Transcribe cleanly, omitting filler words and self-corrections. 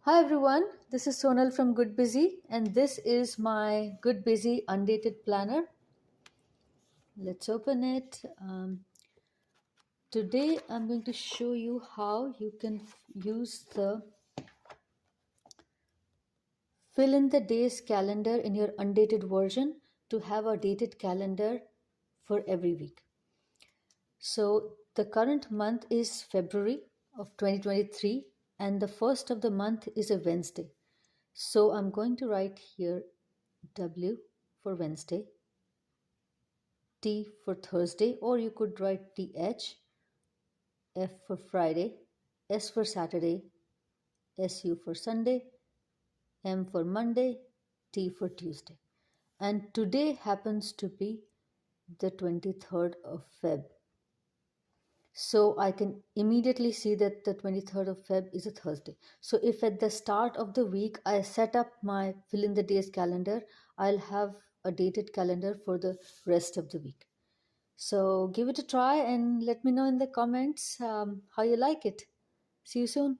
Hi everyone, this is Sonal from Good Busy, and this is my Good Busy Undated Planner. Let's open it. Today I'm going to show you how you can use the fill in the days calendar in your undated version to have a dated calendar for every week. So the current month is February of 2023, and the first of the month is a Wednesday. So I'm going to write here W for Wednesday, T for Thursday, or you could write TH, F for Friday, S for Saturday, SU for Sunday, M for Monday, T for Tuesday. And today happens to be the 23rd of Feb. So I can immediately see that the 23rd of Feb is a Thursday. So if at the start of the week I set up my fill in the days calendar, I'll have a dated calendar for the rest of the week. So give it a try and let me know in the comments how you like it. See you soon.